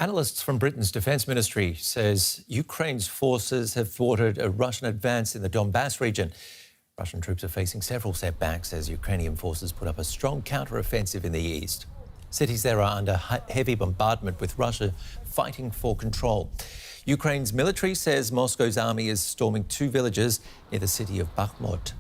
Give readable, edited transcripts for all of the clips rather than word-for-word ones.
Analysts from Britain's Defence Ministry says Ukraine's forces have thwarted a Russian advance in the Donbas region. Russian troops are facing several setbacks as Ukrainian forces put up a strong counteroffensive in the east. Cities there are under heavy bombardment, with Russia fighting for control. Ukraine's military says Moscow's army is storming two villages near the city of Bakhmut.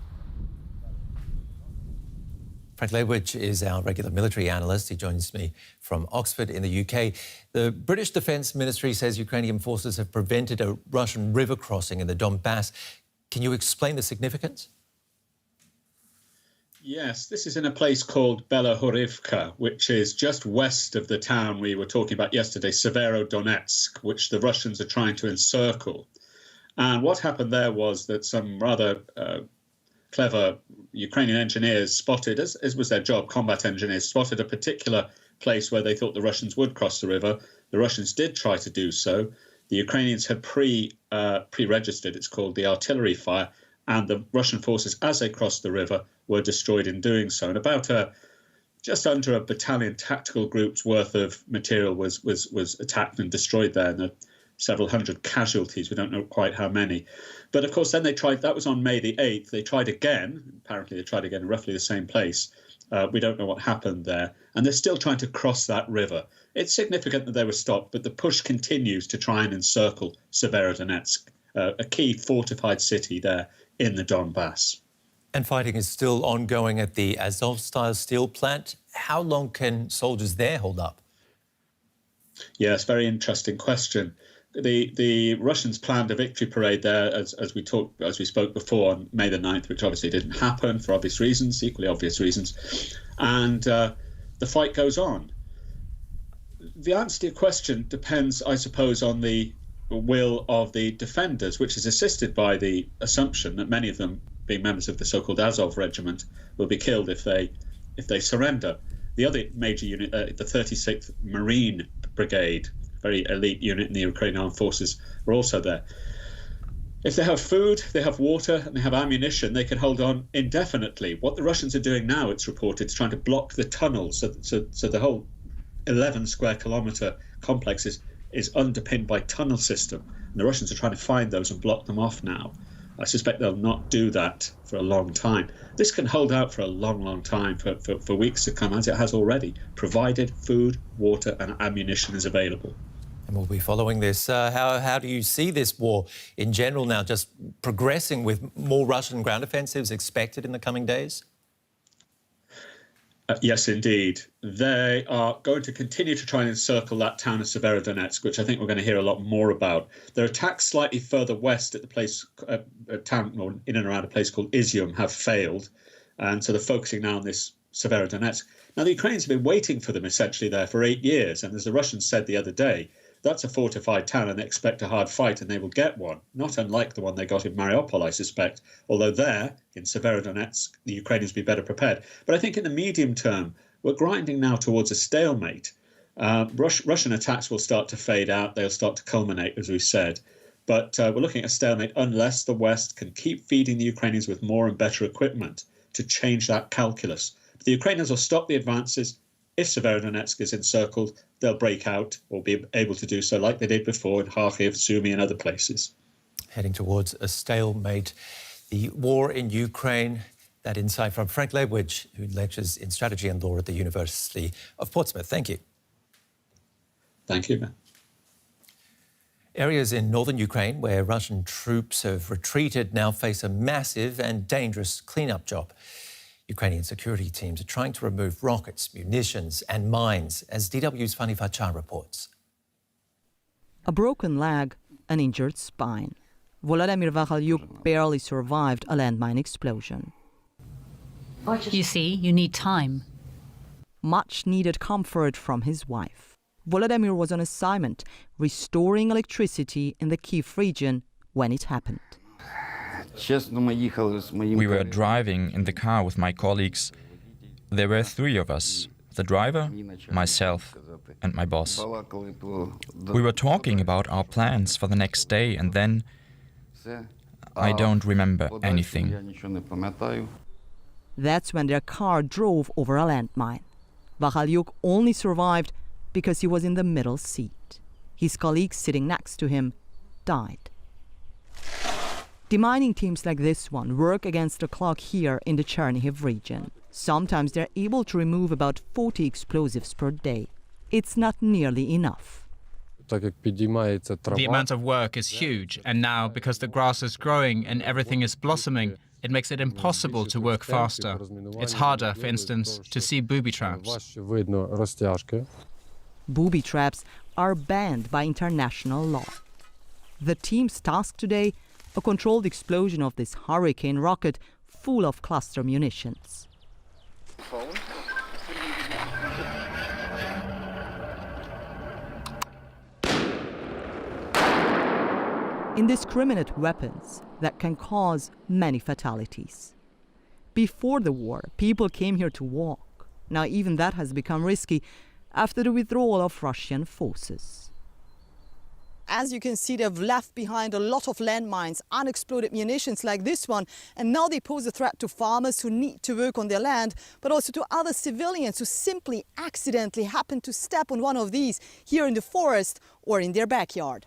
Frank Ledwidge is our regular military analyst. He joins me from Oxford in the UK. The British Defence Ministry says Ukrainian forces have prevented a Russian river crossing in the Donbas. Can you explain the significance? Yes, this is in a place called Belahorivka, which is just west of the town we were talking about yesterday, Severodonetsk, which the Russians are trying to encircle. And what happened there was that some rather clever Ukrainian engineers spotted, as was their job, combat engineers, spotted a particular place where they thought the Russians would cross the river. The Russians did try to do so. The Ukrainians had pre-registered, it's called, the artillery fire, and the Russian forces, as they crossed the river, were destroyed in doing so. And about just under a battalion tactical group's worth of material was attacked and destroyed there, and several hundred casualties. We don't know quite how many. But of course, then they tried, that was on May the 8th. They tried again. Apparently, they tried again in roughly the same place. We don't know what happened there. And they're still trying to cross that river. It's significant that they were stopped, but the push continues to try and encircle Severodonetsk, a key fortified city there in the Donbas. And fighting is still ongoing at the Azovstal steel plant. How long can soldiers there hold up? Yes, very interesting question. The Russians planned a victory parade there, as we spoke before, on May the 9th, which obviously didn't happen for obvious reasons, equally obvious reasons. And the fight goes on. The answer to your question depends, I suppose, on the will of the defenders, which is assisted by the assumption that many of them, being members of the so-called Azov regiment, will be killed if they surrender. The other major unit, the 36th Marine Brigade, very elite unit in the Ukrainian armed forces, are also there. If they have food, they have water, and they have ammunition, they can hold on indefinitely. What the Russians are doing now, it's reported, is trying to block the tunnels. So the whole 11 square kilometre complex is underpinned by tunnel system. And the Russians are trying to find those and block them off now. I suspect they'll not do that for a long time. This can hold out for a long, long time, for weeks to come, as it has already, provided food, water and ammunition is available. And we'll be following this. How do you see this war in general now, just progressing with more Russian ground offensives expected in the coming days? Yes, indeed. They are going to continue to try and encircle that town of Severodonetsk, which I think we're going to hear a lot more about. Their attacks slightly further west at the place, a town or in and around a place called Izium, have failed. And so they're focusing now on this Severodonetsk. Now, the Ukrainians have been waiting for them essentially there for 8 years. And as the Russians said the other day, that's a fortified town and they expect a hard fight, and they will get one, not unlike the one they got in Mariupol, I suspect, although there, in Severodonetsk, the Ukrainians will be better prepared. But I think in the medium term, we're grinding now towards a stalemate. Russian attacks will start to fade out. They'll start to culminate, as we said. But we're looking at a stalemate unless the West can keep feeding the Ukrainians with more and better equipment to change that calculus. But the Ukrainians will stop the advances. If Severodonetsk is encircled, they'll break out or be able to do so like they did before in Kharkiv, Sumy and other places. Heading towards a stalemate. The war in Ukraine, that insight from Frank Ledwidge, who lectures in strategy and law at the University of Portsmouth. Thank you. Thank you, man. Areas in northern Ukraine where Russian troops have retreated now face a massive and dangerous cleanup job. Ukrainian security teams are trying to remove rockets, munitions and mines, as DW's Fanny Facsar reports. A broken leg, an injured spine. Volodymyr Vakhalyuk barely survived a landmine explosion. You see, you need time. Much needed comfort from his wife. Volodymyr was on assignment, restoring electricity in the Kyiv region when it happened. We were driving in the car with my colleagues. There were 3 of us, the driver, myself and my boss. We were talking about our plans for the next day, and then I don't remember anything. That's when their car drove over a landmine. Vakhalyuk only survived because he was in the middle seat. His colleague sitting next to him died. Demining teams like this one work against the clock here in the Chernihiv region. Sometimes they're able to remove about 40 explosives per day. It's not nearly enough. The amount of work is huge, and now, because the grass is growing and everything is blossoming, it makes it impossible to work faster. It's harder, for instance, to see booby traps. Booby traps are banned by international law. The team's task today, a controlled explosion of this Hurricane rocket full of cluster munitions. Indiscriminate weapons that can cause many fatalities. Before the war, people came here to walk. Now even that has become risky after the withdrawal of Russian forces. As you can see, they've left behind a lot of landmines, unexploded munitions like this one, and now they pose a threat to farmers who need to work on their land, but also to other civilians who simply accidentally happen to step on one of these here in the forest or in their backyard.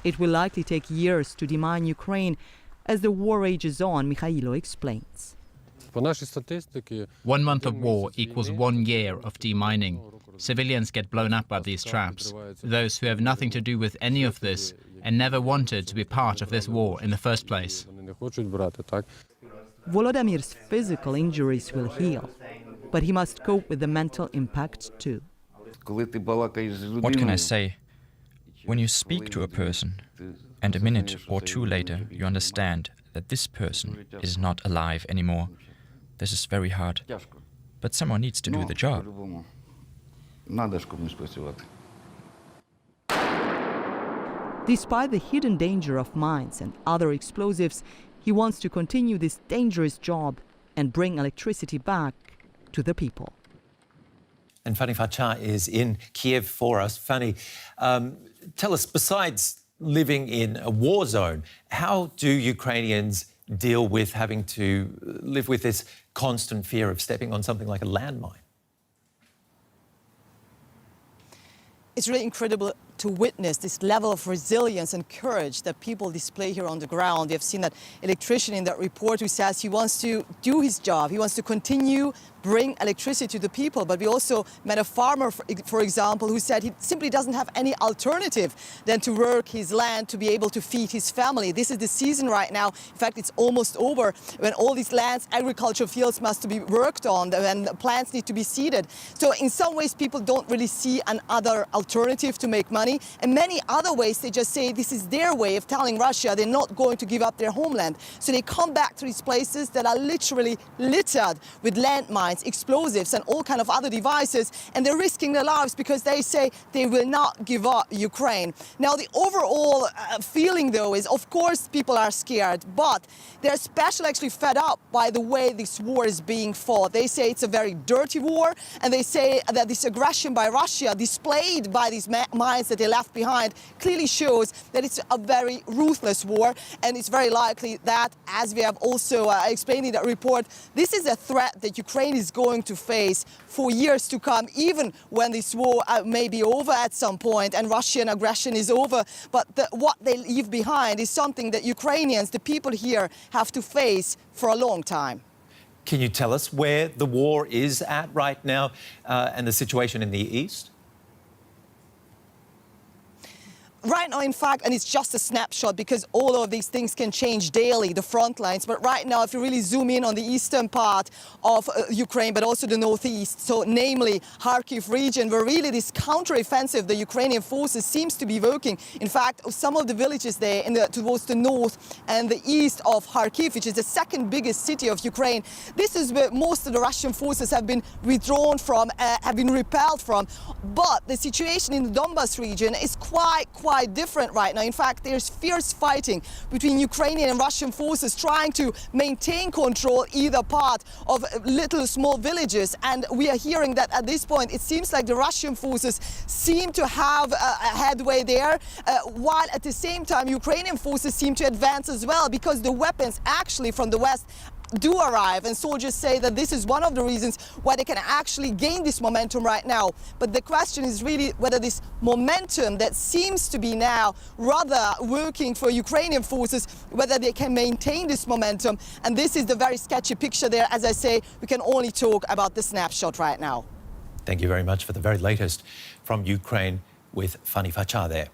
It will likely take years to demine Ukraine. As the war rages on, Mikhailo explains. 1 month of war equals 1 year of demining. Civilians get blown up by these traps. Those who have nothing to do with any of this and never wanted to be part of this war in the first place. Volodymyr's physical injuries will heal, but he must cope with the mental impact too. What can I say? When you speak to a person, and a minute or two later you understand that this person is not alive anymore, this is very hard. But someone needs to do the job. Despite the hidden danger of mines and other explosives, he wants to continue this dangerous job and bring electricity back to the people. And Fanny Facsar is in Kyiv for us. Fanny, tell us, besides living in a war zone, how do Ukrainians deal with having to live with this constant fear of stepping on something like a landmine? It's really incredible to witness this level of resilience and courage that people display here on the ground. We have seen that electrician in that report who says he wants to do his job. He wants to continue bring electricity to the people. But we also met a farmer, for example, who said he simply doesn't have any alternative than to work his land to be able to feed his family. This is the season right now. In fact, it's almost over when all these lands, agricultural fields must be worked on and plants need to be seeded. So in some ways, people don't really see another alternative to make money. And many other ways, they just say this is their way of telling Russia they're not going to give up their homeland. So they come back to these places that are literally littered with landmines, explosives and all kind of other devices, and they're risking their lives because they say they will not give up Ukraine. Now, the overall feeling, though, is of course people are scared, but they're especially actually fed up by the way this war is being fought. They say it's a very dirty war, and they say that this aggression by Russia, displayed by these mines that they left behind, clearly shows that it's a very ruthless war, and it's very likely that, as we have also explained in that report, this is a threat that Ukraine is going to face for years to come, even when this war may be over at some point and Russian aggression is over. But what they leave behind is something that Ukrainians, the people here, have to face for a long time. Can you tell us where the war is at right now and the situation in the east? Right now, in fact, and it's just a snapshot because all of these things can change daily, the front lines. But right now, if you really zoom in on the eastern part of Ukraine, but also the northeast, so namely Kharkiv region, where really this counteroffensive the Ukrainian forces seems to be working. In fact, some of the villages there towards the north and the east of Kharkiv, which is the second biggest city of Ukraine, this is where most of the Russian forces have been withdrawn from, have been repelled from. But the situation in the Donbas region is quite different right now. In fact, there's fierce fighting between Ukrainian and Russian forces trying to maintain control either part of little small villages. And we are hearing that at this point, it seems like the Russian forces seem to have a headway there, while at the same time, Ukrainian forces seem to advance as well, because the weapons actually from the West do arrive, and soldiers say that this is one of the reasons why they can actually gain this momentum right now. But the question is really whether this momentum that seems to be now rather working for Ukrainian forces, whether they can maintain this momentum. And this is the very sketchy picture there. As I say, we can only talk about the snapshot right now. Thank you very much for the very latest from Ukraine with Fanny Facsar there.